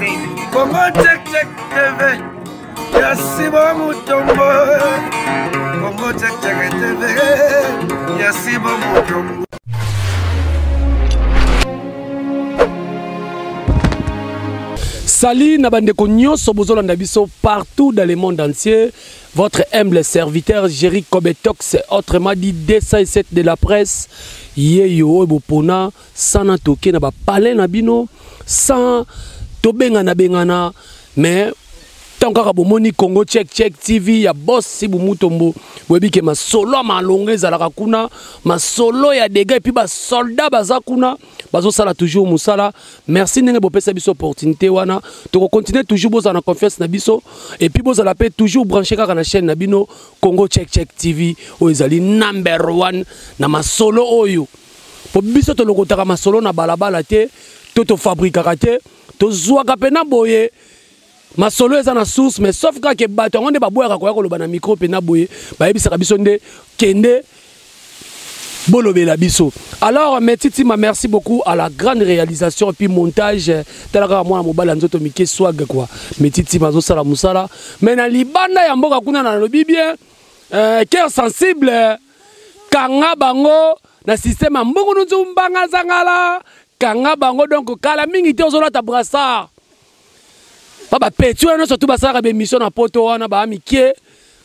Congo check check TV. Yasibo Mutombo. Congo check check TV. Yasibo Mutombo. Salut Nabandeko Nyonso Bozolanda Biso partout dans le monde entier. Votre humble serviteur Jerry Kobetox, autrement dit D107 de la presse. Yeyo Ebopona, Sana Toke Naba Palais Nabino, sans Tobengana Bengana, mais tant que Moni Congo Check TV, ya boss Sibu Mutombo, webi ke ma solo ma longue zalakuna, ma solo ya dégâts et puis ba soldat bazakuna, bazo sala toujours musala. Merci nenge bopesa biso opportunité wana, to continuer toujours boza na confiance na biso et puis boza la paix toujours brancher kaka na chaîne nabino Congo Check TV, o ezali #1 na ma solo oyo. Po biso to lokotaka ma solo na balabala te, to fabrikaka te, to zwaka pena boye. Ma solo est na source, mais sauf que bato on est ba boya ko yako na micro pe na boye ba yebisa biso nde kende bolobela biso. Alors Metiti ma merci beaucoup à la grande réalisation et puis montage talaka moi mobala nzoto mike swag quoi. Metiti mazo sala musala mais na libanda ya mboka kuna na lobi bien cœur sensible kanga bango na système mbongo nzu mbanga zangala kanga bango donc kala mingi te ozola ta brassard. Baba petu na surtout basara be mission na poto wana ba mikie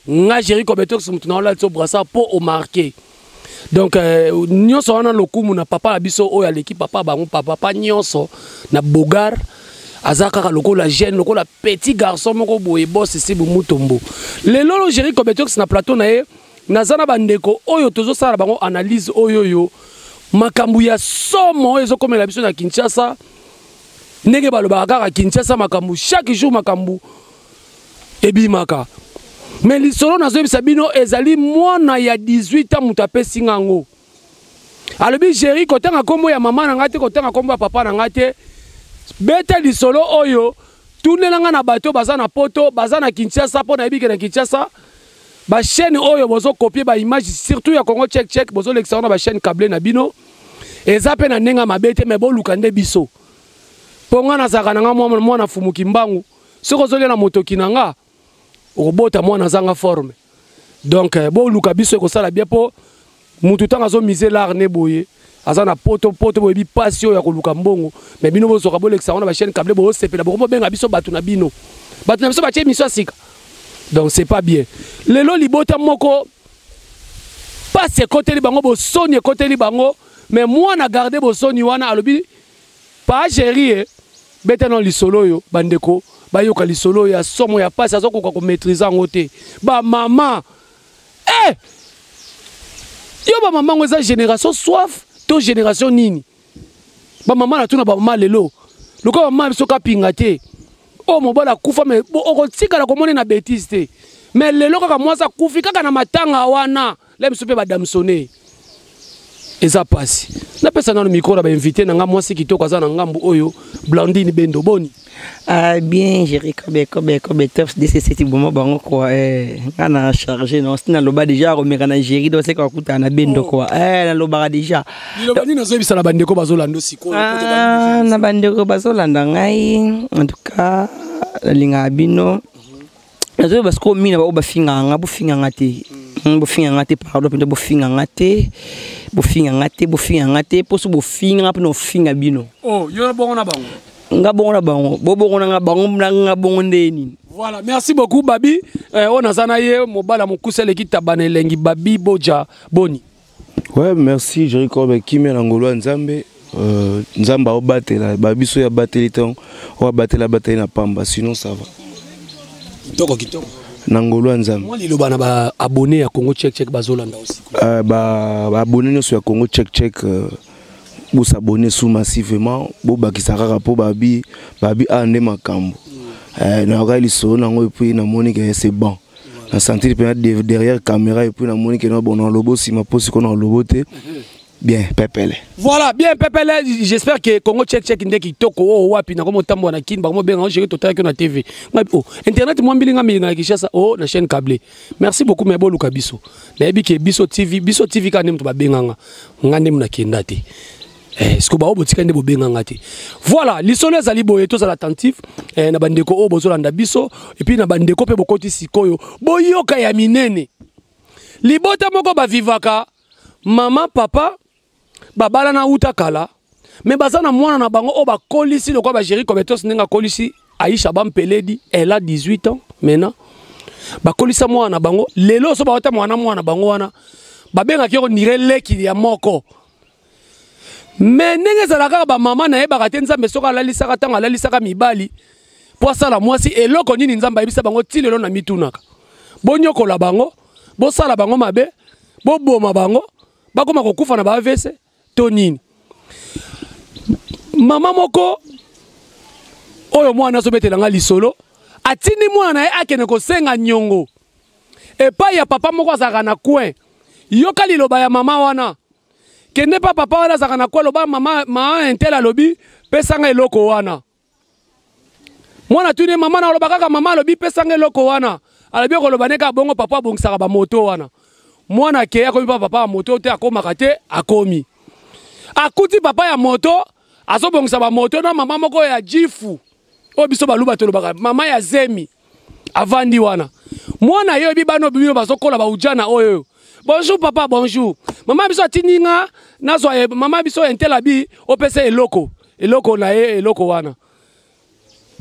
nga Jerry Kobetox mutuna la tso brasa po au marqué. Donc nyonso wana lokumu na papa la biso oyo l'équipe papa bango papa nyonso na bogar azaka loko la jeune loko la petit garçon moko boye boss Sibu Mutombo. Le lolo Jerry Kobetox na plateau na ye nazana bandeko oyo tozo sala bango analyse oyo yo makambu ya somo ezo komela biso na Kinshasa. Nege balobaka kaka Kinshasa makambu chaque jour makambu ebimaka. Mais lisolo nazo yebisa bino ezali mwana ya 18 ans mutape singango. Alobi Jerry kotanga kombo ya mama na ngate kotanga kombo ya papa na ngate. Beta lisolo oyo tunelanga na bato baza na poto baza na Kinshasa po na ebike na Kinshasa. Ba chaîne oyo bozo copier ba image surtout ya Congo Check bozo l'extérieur na ba chaîne câblée na bino. Eza pe na nenga mabete mais bo lukande biso. Ponga na zaka nanga mwana fumuki mbangu soko zoli na motoki nanga robota mwana zanga forme donc bo luka biso ko sala bien po mutu tanga zo miser l'art ne boye azana poto boye bi passion ya ko luka mbongo mais bino bo soka bo lexa on ba chaîne câble bo sepela bo benga biso batu na biso ba tie mission sika donc c'est pas bien lelo libota moko passe côté li bango bo soni côté li bango mais moi na garder bo soni wana alobi pas Jerry bete non lisolo yo bandeko bayoka lisolo ya somo ya passe azoko ko maîtriser ngote ba maman yo ba maman ngoza génération soif to génération nini ba maman na tuna ba maman lelo loko ba maman biso ka pinga te o mobala kufa mais o tika la komone na bêtise te mais lelo kaka mwasa kufi kaka na matanga wana le biso pe ba damsonné eza pasi na pesa na micro na ba invité na nga mwasi kitoko aza na ngambu oyo Blandine Bendo boni bien Jerry Kobetox D107 bomo bango quoi ngana chargé non sina loba déjà remeka na Jerry do seka kuta na Bendo quoi na loba déjà loba ni nazo bisala bandeko bazolando siko na bandeko bazolanda ngai en tout cas linga bino nazo basko mina ba finga nga bu finga ngati bofinga ngate pardon pende bofinga ngate poso bofinga peno finga bino oh yo bongo na bango nga bongo na bango bongo na bango nga bongo ndeni. Voilà, merci beaucoup Babi on azana ye mobala mokusele kitabana lengi Babi Boja boni. Ouais, merci Jerry Kobetox kimela ngolo nzambe nzamba obatela Babi so ya bateli ton o batela bateli na pamba sinon ça va kitoko Nangolo nzambe. Moi liloba na ba abonné à Congo Check bazolanda aussi. Ba abonné sur Congo Check bo s'abonner sous massivement bo bakisaka po babi ande makambo. Na reali so na ngo puis na monique c'est bon. Na sentir derrière caméra et puis na monique na bon na lobo si ma pose qu'on a loboté. Bien Pepele. Voilà, bien Pepele, j'espère que Congo Check ndeki toko o wapi na komo tambo na kin ba mo benga gérer total que na TV. Oh, internet mo mbilinga milinga Kinshasa oh na chaîne câblée. Merci beaucoup mais bo luka biso. Na yebi ke biso TV ka nem to ba benganga. Ngande muna kenda te. Est-ce que ba obotika nde bobenga ngati. Voilà, lisolo ezali boye to za attentif na bandeko o bozolanda biso et puis na bandeko pe bokoti sikoyo boyoka ya minene. Libota moko ba vivaka mama papa babala na uta kala mais bazana mwana na bango o ba kolisi lokwa ba Jerry Kobetos nenga kolisi Aisha Bampeledi, elle a 18 ans maintenant. Ba kolisa mwana na bango lelo so ba ota mwana bango wana babenga ki ko nire leki ya moko. Mais ndenge zalaka ba mama na yeba ka nzambe soka lalisaka tanga lalisaka mibali po sala mwasi eloko nini nzamba yebisa bango tilelo na mitunaka. Bonyokola bango, bo sala bango mabe, bo boma bango, bakoma kokufa na ba AVC to nini. Mama moko oyo mwana so betelanga lisolo atini mwana ye akene ko senga nyongo. Epa ya papa moko azaka na coin. Yoka liloba ya mama wana. Kende pa papa wana azaka na coin loba mama entela lobi pesanga eloko wana. Mwana tuni mama na loba kaka mama lobi pesanga eloko wana. Alabi ko loba neka bongo papa bongisaka ba moto wana. Mwana ke akomi pa papa moto te akoma te akomi. Akuti papa ya moto azobongisa ba moto na mama moko ya jifu. O biso baluba to lobaka mama ya zemi avandi wana. Mwana yo bibano bibino bazokola ba ujana oyo. Bonjour papa, bonjour. Maman biso tininga nazo maman biso entela bi opesa eloko. Eloko na ye eloko wana.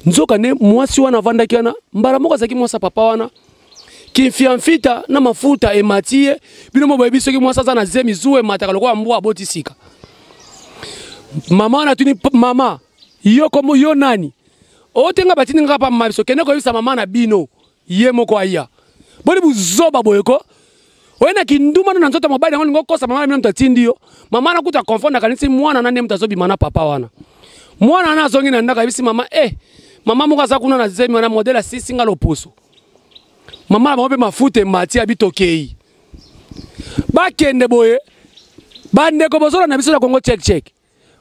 Nzoka ne mwasi wana vanda kiana mbara moko zaki mwasa papa wana. Kimfiamfita na mafuta ematie bino mo biso ki mwasa za na zemi zuwe mataka lokwa mbwa botisika. Mama na tuni mama yo komo yo nani? Otenga batininga pa mama biso kene ko bisa mama na bino ye moko aya. Boni buzoba boyeko. Wena kinduma na nzoto mobali ngo kosa mama mimi mtatindi yo. Mama na kuta confond kanisi mwana na nemu tazobi mana papa wana. Mwana na zongi na ndaka bisi mama mama moko za kuna na zemi wana modela sisi ngalo poso. Mama na mabe mafute mati abitokei. Bakende boye. Bande ko bozola na biso na Kongo check.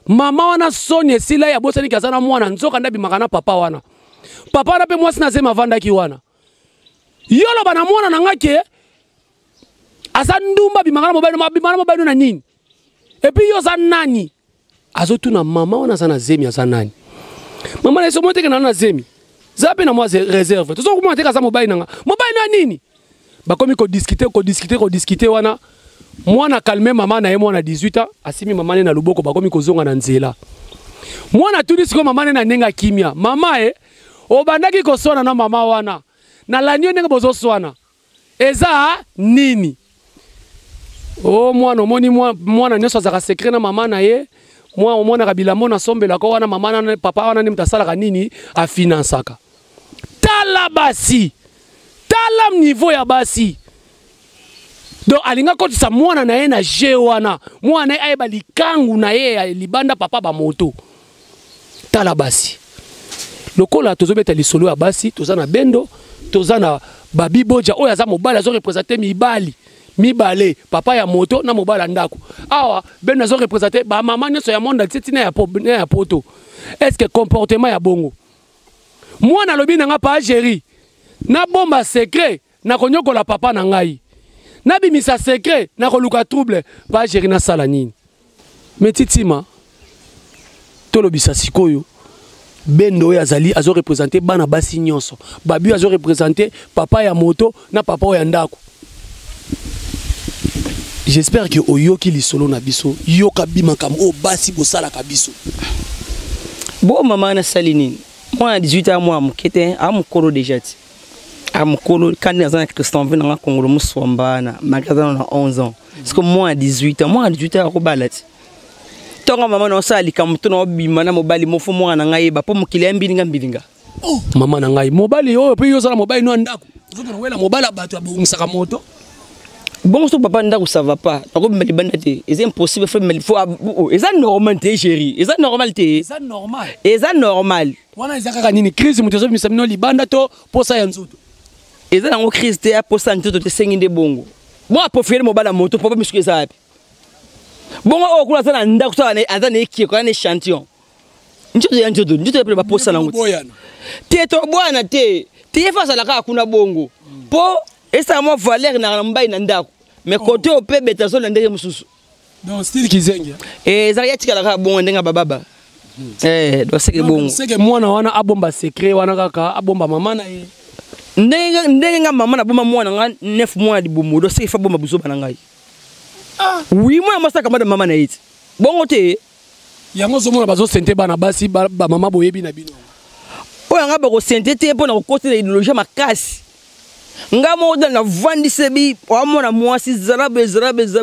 Mama wana sonye sila ya bosa ni kazana mwana nzoka ndabi makana papa wana. Papa wana pe mwasi na zema vanda ki wana. Yolo bana mwana na ngake asa ndumba bimangana mobali na nini. Et puis yo za nani? Azotu na mama wana sana zemi asa nani. Mama na somo teke na zemi. Zape na moi réserve. Tozo kuma teka za mobali na nini? Bakomi ko discuter wana. Mwana calme mama na ye mwana 18 ans, asimi mama na luboko bakomi kozonga na nzela. Mwana tuni siko mama na nenga kimia. Mama obandaki koswana na mama wana. Na lanyo nenga bozo swana. Eza nini? Oh mwana omoni mwana nyoso azaka secret na mama na ye. Mwana kabila mona sombela ko wana mama na papa wana ni mtasala nini afinansaka. Tala basi. Tala niveau ya basi. Donc alinga koti sa mwana na ye na je wana. Mwana ye ayeba likangu na ye libanda papa ba moto. Tala basi. Lokola tozobeta lisolo ya basi, tozana bendo, tozana babi boja oyo aza mobali azo représenter mibale papa ya moto na mobala ndako. Awa bendo azo représenter ba mama nyoso ya monde tina ya poto. Est-ce que comportement ya bongo? Mwana lobi na nga pa Jerry. Na bomba secret na konyokola papa na ngai. Na bimisa secret na koluka trouble pa Jerry na sala nini. Metitima tolobisa sikoyo bendo ya zali azo représenter bana basi nyonso. Babi azo représenter papa ya moto na papa ya ndako. J'espère que oyoki lisolo na biso yoka bimaka o basi bosala ka biso. Bo mama na salinini. Moi à 18 ans moi mukete amukolo déjà ti. Amukolo quand dans un Christian venu na Congo muswambana magasin na 11 ans. Parce que moi à 18 ans, moi à 18 ans ko balati. Tonga mama na sali kamuto na bima na mobali mofo mwana na ngai ba po mukile mbilinga. Oh mama na ngai mobali oyo pe yo sala mobali no ndako. Zoto wela mobali bato abongisaka moto. Bon, ce papa n'a ça va pas. C'est impossible. C'est normal, chérie. C'est normal. C'est normal. C'est normal. Wana ezaka nini crise mutezo misamino libanda to posa ya nzuto. Eza ngo crise te posa nzuto te senginde bongo. Moi profiter mobala moto papa misque ça. Bongo okula sana nda kusana azana eki ko na échantillon. Nzuto ya nzuto pe ba posa na nguto. Te to bwana te. Te fasa la ka kuna bongo. Po esa mo valeur na mbai na ndako. Mais côté au pe betazo na ndenge mususu. Donc style kizengi. Et ça y a tikala bon ndenga bababa. Donc c'est que bon. C'est que moi na wana abomba secret wana kaka abomba mama na ye. Ndenga mama na bomba mwana nga 9 mois di bomo. Donc c'est que fa bomba buzoba na ngai. Ah. Oui moi masa kama de mama na yiti. Bongo te. Yango zomona bazo sente bana basi ba mama boyebi na bino. Oya nga ba ko sente te pona ko côté de idéologie makasi. Nga mo dans la vandi sebi o mona mwasi zarabe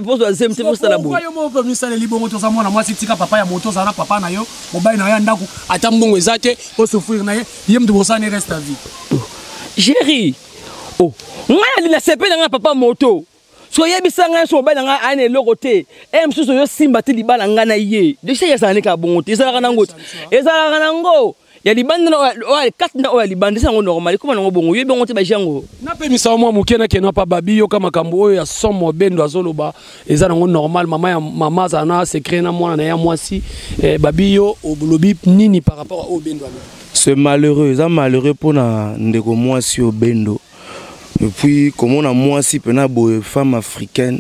poso azem te poso la bo. Yo mo ko misale libongo to za mona mwasi tika papa ya moto za na papa na yo mobai na ya ndaku ata mbongo ezate po souffrir na ye yem de bosane reste à vie. Chéri. Oh, nga li na sepela nga papa moto. So yebisa nga so mobai nga ane lokote. Msuso yo simba ti libala nga na ye. De chez ya sana ka bongo te ezala kana ngoto. Ezala kana ngo. Ya libanda na o kat na o libanda ça normal comment ngo bongo yebe ngote ba jango na pe misa mwa mukena ke na pa babi yo kama kambo oyo ya somo bendo azoloba eza ngo normal mama za na secret na mwana na ya mwasi babi yo obolobi nini par rapport au bendo alors c'est malheureux ça malheureux pour na ndeko mwasi au bendo et puis comme on a mwasi pena bo femme africaine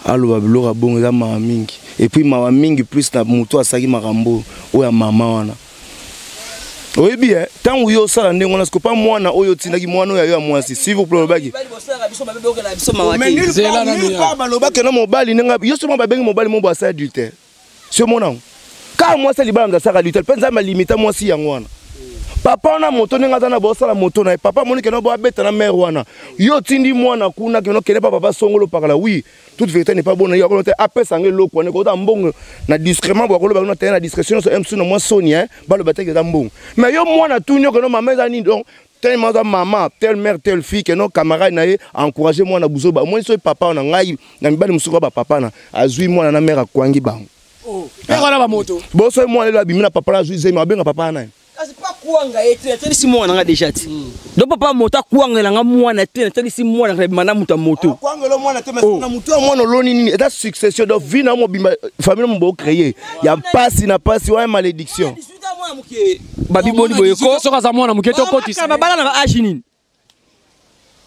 alo bablo bongo za ma mingi et puis ma mingi plus na muto asaki makambo oya mama wana. Oui bien, tant que vous savez que vous pas moi na oyo tindaki mwana oyo ya mwasi s'il vous plaît bagi. Mais nul pas baloba que na mobali ninga yo seulement ba bengi mobali mo bossa adultère. C'est mon nom. Car moi c'est libala ngasa adultère, penza ma limita moi si yangwana. Papa na moto ninga na bossa la moto na papa moni que no bo abeta na mère wana. Yo tindi mwana kuna que no kene pas papa songolo par là. Oui, toute vérité n'est pas bonne. Yo ko te apé sangé loko ne ko ta mbongo na discrètement bo ko lo ba na te na discrétion so MC na moi Sonia ba lo bateke da mbongo. Mais yo mwana tunyo que no maman za ni donc tellement de maman, telle mère, telle fille que nos camarades na encourager moi na buzo ba moi so papa na ngai na mibali musuka ba papa na azui moi na mère akwangi bango. Oh, pera la moto. Bo so moi la bimina papa na azui zema benga papa na. C'est pas kuanga ete teli si mwana nga déjà ti. Donc papa moto kuanga nga mwana teli si mwana nga mana muta moto. Kuanga lo mwana te na muto mwana loni nini eta succession de vie na mo bimba famille mo bo créer. Ya passe na passe wa malédiction. Babi boni boyeko soka za mwana muketo koti. Ka babala na age nini?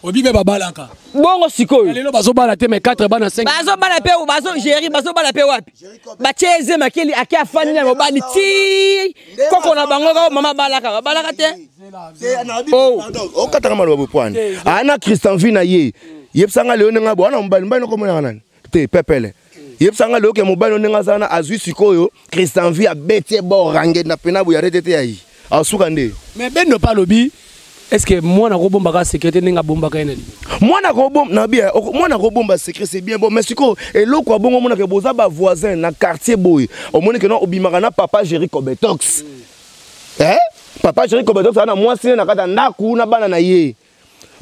Obibe babalaka. Bongo sikoyo. Lelo bazobala te mais 4 bana 5. Bazobala pe ou bazo géri bazobala pe wapi? Bacheze makeli aki afani na mobali ti. Koko na bango ka mama balaka te. Oh, o kataka malobo pwani. Ana Christian Vina ye. Yepsanga leo nga bwana mobali mbali ko mona nani? Te pepele. Yepsanga leo ke mobali nga zana azui sikoyo Christian Vi abete bo range na pena bu ya retete yayi. Asuka nde. Mais bendo pa lobi. Est-ce que moi na robomba ka secret ninga bomba ka ene? Moi na robomba na bien, moi na robomba secret c'est bien bon mais siko et loko bongo mona ke boza ba voisin na quartier boy. O moni ke no obimaka na papa Jerry Kobetox. Papa Jerry Kobetox ana mwasi na kata ndaku na bana na ye.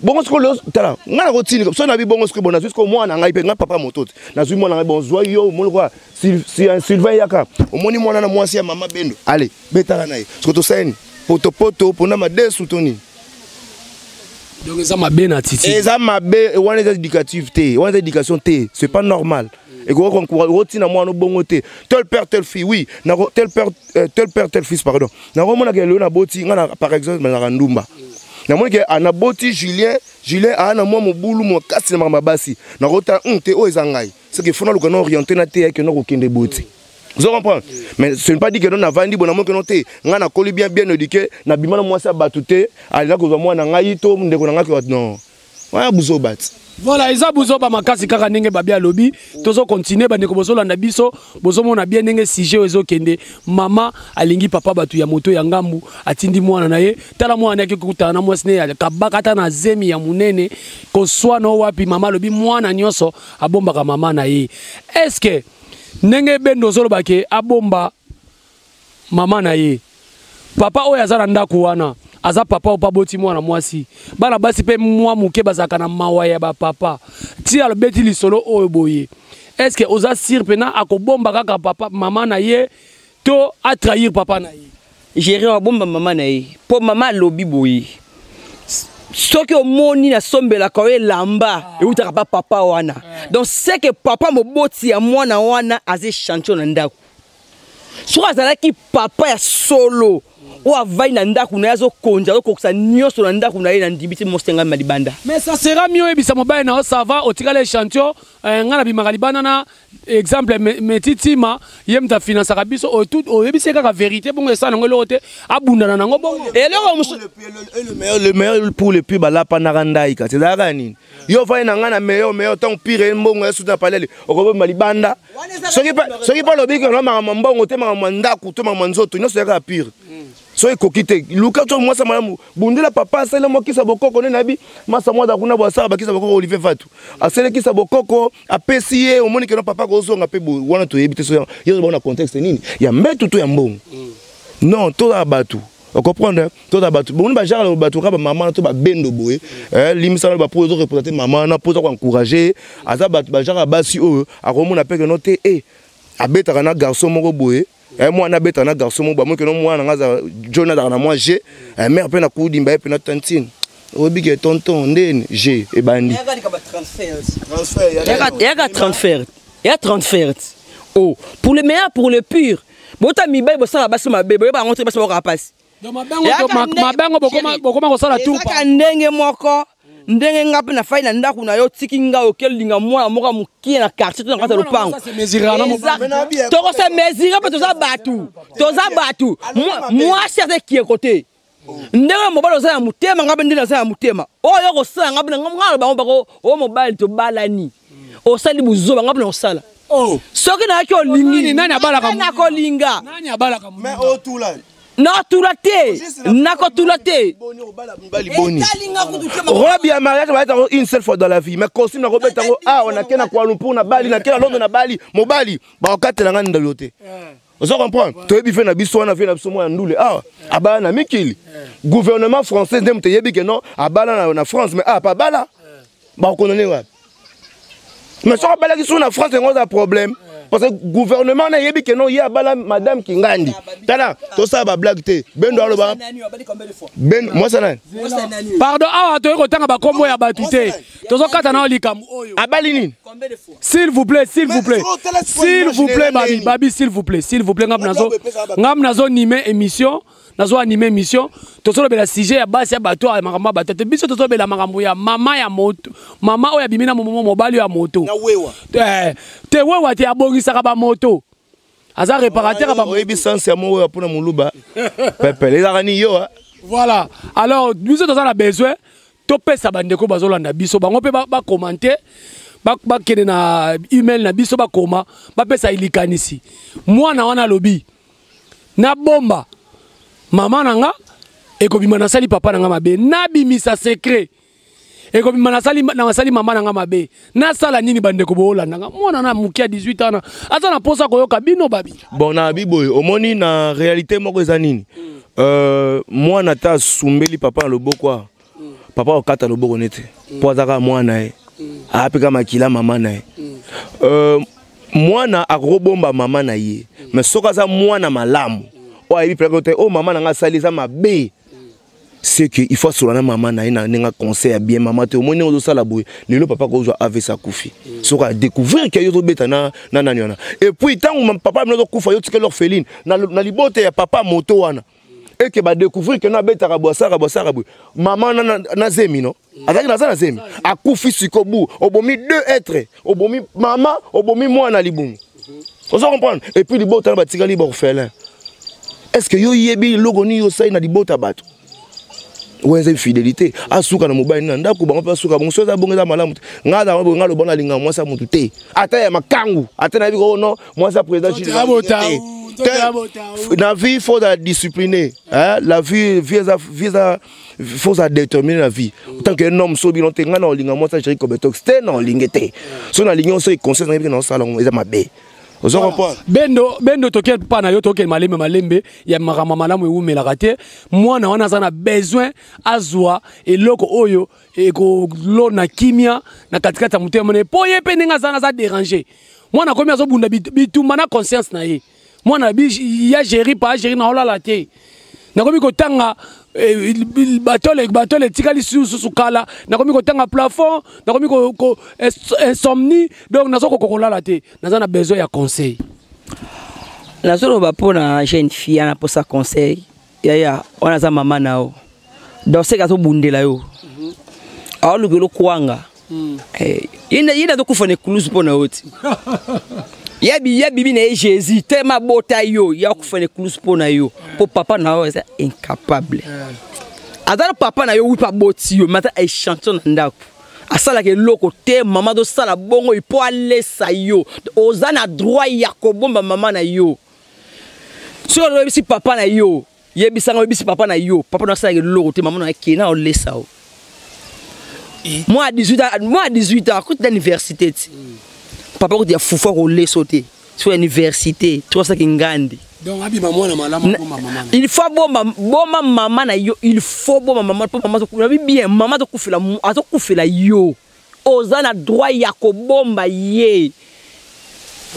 Bongo siko lo tala, nga na kotini so na bi bongo siko bona jusqu'au moi na ngai pe nga papa motote. Na zui mona ngai bon zwa yo moni kwa Sylvain Yaka. O moni mona na mwasi ya mama bendo. Allez, betaka na ye. Siko to seni poto pona ma desu toni. Donc ça m'a bien attitude. Et ça m'a bien, on est éducatif té, on est éducation té, c'est pas normal. Et qu'on retient à moi nos bons côtés. Tel père, telle fille, oui. Tel père, tel fils, pardon. Na romona ke na boti, par exemple na Randumba. Na mona ke ana boti Julien ana moi mo boulou mo kasi na mabasi. Na rota té o ezangai. C'est que faut na lokana orienter na té que no kokende boti. Vous comprenez? Mais ce n'est pas dit que nous avons dit que nous avons dit que nous avons bien éduqué, nous avons dit que nous avons battuté, nous avons dit non. Voilà, ils ont besoin de makasi kaka ndenge babia lobby, tozo continuer ba ndeko bozo landa biso, bozo mona bien ndenge sujet ozo kende. Mama alingi papa batu ya moto ya ngambu, atindi mwana na ye, tala mwana yake kukutana na mwasine ya kabakata na zemi ya munene, koswa no wapi mama lobi mwana nyonso abomba ka mama na ye. Est-ce que nenge bendo zolo bake abomba mama na ye papa oyo azana ndaku wana aza papa opa boti mwana mwasi bana basi pe mwa muke bazaka na mawa ya ba papa ti alobeti lisolo oyo boye est-ce que oza sir pena akobomba kaka papa mama na ye to a trahir papa na ye gérer abomba mama na ye po mama lobi boye soki omoni na sombela ka lamba eutaka pa papa wana donc c'est que papa moboti ya mwana wana aze chancho na ndako so azalaki papa ya solo o avai na ndako na yazo konja ko koksa nyoso na ndako na ye na ndibiti mostenga malibanda. Mais ça sera mieux et bisa mobile na ça va au tika les chantiers ngana bi magalibana na exemple metitima yem ta finance kabiso o tout o yebise ka vérité bon ça ngolo ote abunda na ngo bon et le meilleur pour le pub la panarandaika c'est la nini yo va na ngana meilleur tant pire mbongo ya suta palele okobe malibanda soki pas lobi que na mbongo te manda kuto manzoto no sera pire soki kokite luka to moi ça malamu bundela papa sala mo kisa bokoko ne nabi masa mo da kuna bwasa bakisa bokoko Olivier Fatou asele kisa bokoko apesi o moni que no papa ko zonga pe wana to yebite so yo bona contexte nini ya mbetu to ya mbongo non to la batu on comprend to la batu bon ba genre batu ka ba maman to ba bendo boye limisa ba pour représenter maman na pour encourager aza batu ba genre basi o akomona pe que no te abeta kana garçon moko boye moi na beta na garçon mo ba mo que no moi na za Jonathan na moi j'ai mère pe na kudimba pe na tantine obi ke tonton ndeni j'ai e bandi il y a transfert oh pour le meilleur pour le pur bota mi bay bo sala baso mabebe ba rentrer baso ko passe mabengo bokoma ko sala tout pa ndenge moko ndenge ngapi na faina ndaku na yo tikinga okelinga mwana moka mukie na quartier to ngata lopango toko se mesure pa toza batu moi certain qui est côté ndenge mobile za mutema ngapi ndina za mutema oyo ko sala ngapi ngalo ba ngoko o mobile to balani o sali buzoba ngapi na sala oh soki na yaki olingi nani abalaka na kolinga nani abalaka mais o tula non tulate nako tulate robe ya mariage va être une seule fois dans la vie mais costume na robe tango on a kena kwa lumpur na bali na kena londo na bali mobali ba okatela ngani ndalote ozo comprendre to yebi fe na biso na fe na biso mo ndule abala na mikili gouvernement français ndem te yebi ke non abala na France mais pas bala ba konone wa mais ça bala ki na France ngos a problème parce que gouvernement na yebi ke non ya bala madame Kingandi tala to ça ba blague te bendo alo ba ben moi ça na pardon to ko tanga ba kombo ya batute tozo kata na olikamu oyo abali nini s'il vous plaît babi s'il vous plaît ngam nazo animer émission tozo bela sujet ya basi ya bato ya makamba batete biso tozo bela makambo ya mama ya moto mama oya bimina momo mobali ya moto na wewa te wewa te abongisa ka ba moto aza réparateur ba oyebi sens ya mo wewa pona muluba pepe les arani yo voilà alors biso tozo na besoin to pesa bandeko bazolanda biso bango pe ba commenter ba kene na email na biso ba koma ba pesa ilikanisi mwana wana lobi na bomba mama nanga ekobima na sali papa nanga mabe na bimisa secret ekobima na sali mama nanga mabe na sala nini bandeko bolanda nga mwana na mukia 18 ans aza na posa koyoka bino babi bon na biboy omoni na réalité moko eza nini mwana ta sumbeli papa na loboko papa okata loboko nete po azaka mwana ye apeka makila mama na ye mwana akobomba mama na ye mais soka aza mwana malamu oyebi précoté o mama nanga salisa mabe c'est que il faut solana maman na ina ninga conseil bien maman te au moins on sala boy lelo papa ko zo avec sa kufi soka découvrir que yo beta na naniona et puis tant papa no kufa yo tike l'orpheline na libote ya papa moto wana et que ba découvrir que na beta ka boisara boy maman na zemi no avec na za zemi akufi sikobu obomi deux êtres obomi maman obomi mwana libungu on se comprendre et puis libote na batika libo orphelin est-ce que yo yebi logo ni yo sai na libota bato ouais fidélité asuka na mobile na ndako bango pa suka bongo soza bongo za malamu ngada ngo ngalo bona linga moi sa mutu te ata ya makangu ata na biko no moi sa président la vie faut la discipliner hein la vie faut ça déterminer la vie tant que un homme so bilon te ngana linga moi sa chéri Kobetox te non lingete so na linga so conseil na biko na sala ngo eza mabe bendo tokel pana yo tokel malembe ya makama malamu eumela kate mwana wana za na besoin azwa eloko oyo eko lona kimia na katikata mutema ne po ye pe ninga za déranger mwana komi azobunda bitumba na conscience na ye mwana bi ya géri pas géri na olala te na komi kotanga batole tikali susu kala na komi kotanga plafond na komi ko insomnie donc nazo kokolala te naza na besoin ya conseil nazo ba pona jeune fille na posa conseil yaya wana za mama nao donc c'est kato bundela yo awo lukelo kwanga yina to kufone kuluzu pona oti ya bibi na Jésus tema bota yo ya kufone kuluzu pona yo po papa nao est incapable azala papa na yo wipa boti yo mata ay chanson ndako asala ke loko te mama do sala bongo ipo alesa yo ozana droit ya ko bomba mama na yo so lo bisi papa na yo yebisa ngo bisi papa na yo papa no sala ke loko te mama na kena o lesa o moi à 18 ans à l'université papa ko dia fufa ko leso te sur l'université toi ça ki ngandi donc abi maman na malama ko maman il faut bomba maman na yo il faut bomba maman pour maman ko bien maman to kufela yo ozana droit ya ko bomba ye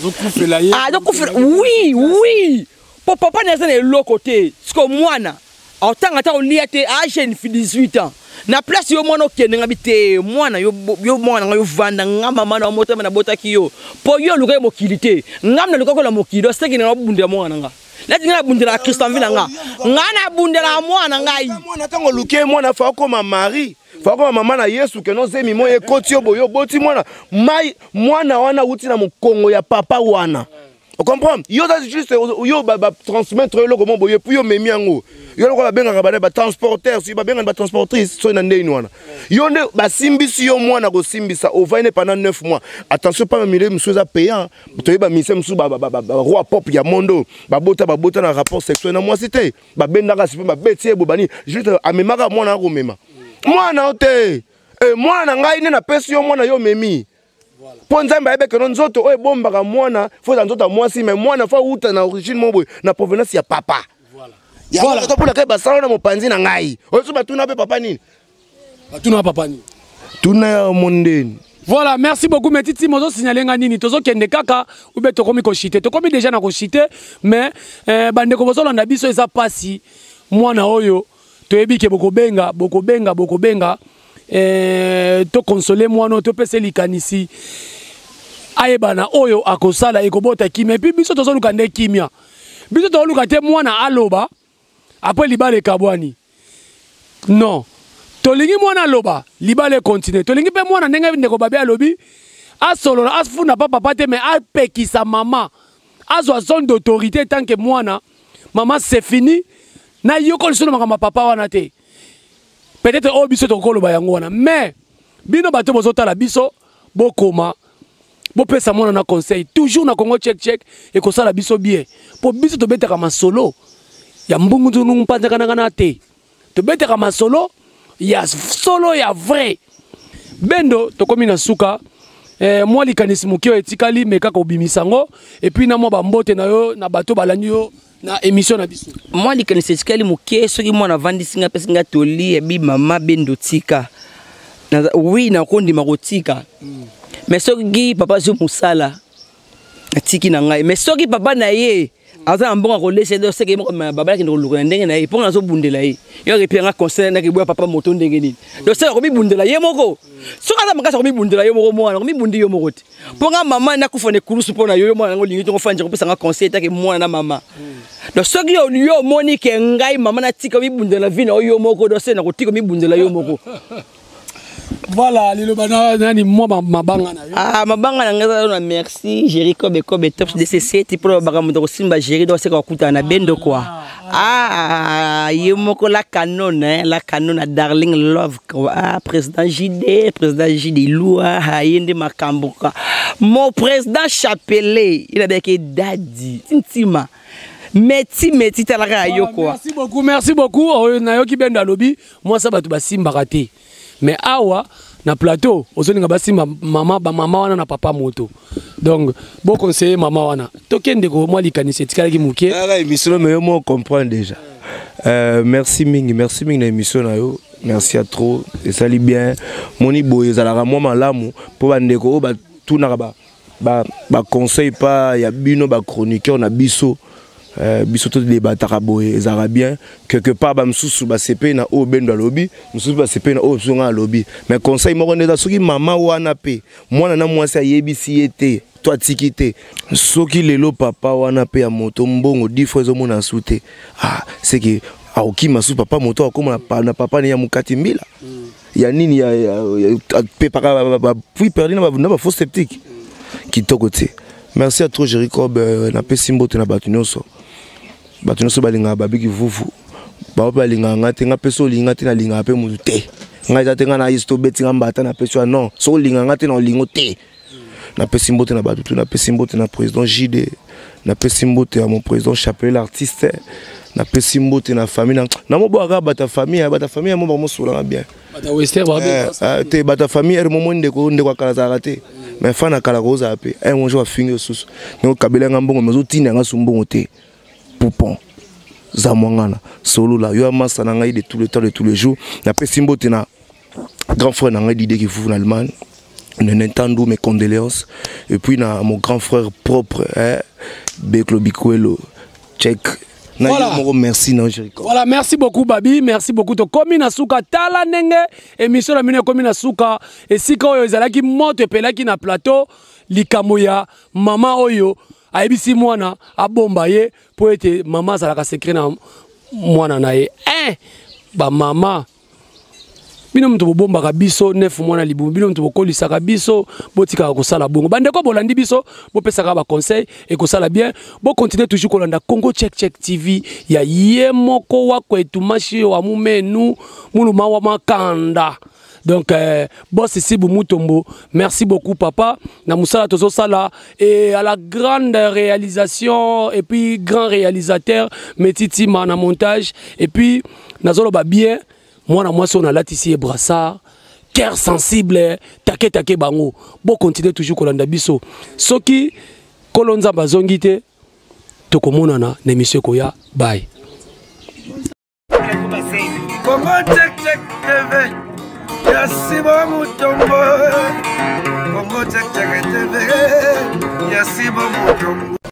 kufela ye oui pour papa na ça le côté parce que moi na autant ata oliate a jeune fille 18 ans na place yo mwana okende ngabite mwana yo mwana yo vanda ngama mama na motema na botaki yo po yo luka mokilité ngamna luka ko la mokilo seki na bundela mwana nga lati ngana bundela Christian vina nga ngana bundela mwana ngai mwana tango luke mwana fa ko mari fa ko mama na Yesu ke no zemi mo ekoti boyo boti mwana wana uti na mokongo ya papa wana. On comprend? Yo da juste yo ba transmettre le comment boye puis yo memi yango. Yo ko ba benga ba transporteur, si ba benga ba transportrice so na ndeni wana. Yo nde ba simbisi yo mwana ko simbisa au vaine pendant 9 mois. Attention pas mille msuza payant. To ba mise msu ba roi pop ya mondo. Ba bota na rapport sexuel na moi cité. Ba bendaka sipe ba betie bobani juste amemaka mwana ko mema. Mwana ote. Mwana ngai ne na pesi yo mwana yo memi. Pour nzambe ayebe que nzoto oyo bombaka mwana faut nzoto mwasi mais mwana faut uta na origine mobo na provenance ya papa. Voilà. To pour la ke basala na mopanzi na ngai. Oyo so batuna pe papa nini? Batuna papa nini? Tuna ya mondeni. Voilà, merci beaucoup Metiti mozo signaler nga nini tozo kende kaka ou be tokomi ko chiter. Tokomi déjà na ko chiter mais bande ko bozo landa biso eza pasi mwana oyo toyebi ke boko benga to consoler mwana to pese likanisi ayebana oyo akosala ekobota kimia puis biso tozo luka nde kimia biso to luka te mwana aloba après libale kabwani non tolingi mwana aloba libale continue tolingi pe mwana ndenge ndeko babe alobi asolola asfuna papa te mais apekisa mama azwa zone d'autorité tant que mwana maman c'est fini na yoko lisolo makama papa wana te. Peut-être au biso to koloba yango wana mais bino bato bozotala biso bokoma bopesa mwana na conseil toujours na Congo check et ko sala biso bien po biso to beteka masolo ya mbungu tunu mpanza kana te to beteka masolo ya solo ya vrai bendo to komi na suka moi likanisi mukio etikali meka ko bimisango et puis na mo bambote na yo na bato balani yo na émission na biso moi likanisi etikali mukie soki mwana vandi singa pesinga toli ebi mama bendo tika na oui na kondi makotika mais soki papa zo musala atiki na ngai mais soki papa na ye aza mbonga ko laisser do seki baba ki ndoluka ndenge na ye ponga zo bundela ye yo ke pianga conseil na ke boya papa moto ndenge nini do seki ko mi bundela ye moko soki aza makasa ko mi bundela ye moko mwana ko mi bundi yo moko te ponga mama na kufone kurusu pona yo mwana ngo lingi to fanja ko pesa nga conseil ta ke mwana na mama do soki yo moni ke ngai mama na tika mi bundela vina yo moko do seki na ko tika mi bundela yo moko. Voilà, le nani moi mabanga na yo. Mabanga na ngaza merci Jerry Kobe top DCC ti pro baga muto simba Jerry do seka kuta na bendo quoi. Yemoko la canon à Darling Love président JD Loua yende makamboka. Mon président Chapelé, il a dit daddy intima. Meti talaka yo quoi. Merci beaucoup na yo ki bendo lobby moi ça batu basimba raté. Mais awa na plateau ozolinga basi mama wana na papa moto donc bon conseiller mama wana tokende ko moi likanisi tikala ki muke émission mais moi comprendre déjà merci mingi na émission na yo merci à trop et ça li bien moni boye zalaka moi malamu po bandeko ba tunaka ba conseil pas ya bino ba chroniqueur na biso biso to débataka boye ezara bien quelque part ba msusu ba CP na o bendo lobby msusu ba CP na o sunga lobby mais conseil moko ndeza soki mama wana pe mwana na mwasi ayebisi ete toi tikite soki lelo papa wana pe ya moto mbongo 10 fois zo mona soute c'est que aoki masu papa moto akoma na papa ne ya mukati mbila ya nini ya pepaka puis perdu na ba fausse sceptique kitoko te. Merci à toi Jerry Cobb na pesi mbote na batunoso balinga babiki vuvu ba balinga ngate nga peso linga te na linga pe mutu te nga te nga na isto beti nga mbata na peso non so linga ngate na lingo te na pesi mbote na batutu na pesi mbote na président JD na pesi mbote à mon président Chapelet l'artiste na pesi mbote na famille na mo boaka bata famille mo ba mo sola bien bata wester ba bien te bata famille er mo ndeko kala zarate mais fana kala ko za pe un jour finir sous no kabela ngambongo mezo tina nga sumbongo te poupon zamwangana solo la yo amasa na ngai de tout le temps de tous les jours na pesi mbote na grand frère na ngai d'idée qui fou en Allemagne. Nintendo, mes condoléances. Et puis, mon grand frère propre, Beklo Bikuelo, check. Voilà. Merci, non, voilà, merci beaucoup, Babi. Merci beaucoup. To komi na suka tala nenge. Émission la mine komi na suka. Et si quand vous allez qui monte pela qui na plateau, likamoya, maman oyo, aibisi mwana, abombaye, pour être maman ça la secret na mwana nae. Ba maman. Bino mtu bomba kabiso 9 mwana libu bino mtu bokolisa kabiso botika kosala bongo bandeko bolandi biso bopesaka ba conseil et kosala bien bo continuer toujours kolanda Congo Check TV ya yemoko wako etumashi wa mumenu muluma wa makanda. Donc boss ici Bumutombo, merci beaucoup papa na musala tozo sala et à la grande réalisation et puis grand réalisateur Metiti mana montage et puis nazolo ba bien. Moi, on a latissé et brassard, cœur sensible, take bango. Bon, continuez toujours kolanda biso. Soki, kolonza bazongite, tokomonana, nemisyo koya, bye. Congo Check TV, Yasibo Mutombo. Congo Check TV, Yasibo Mutombo.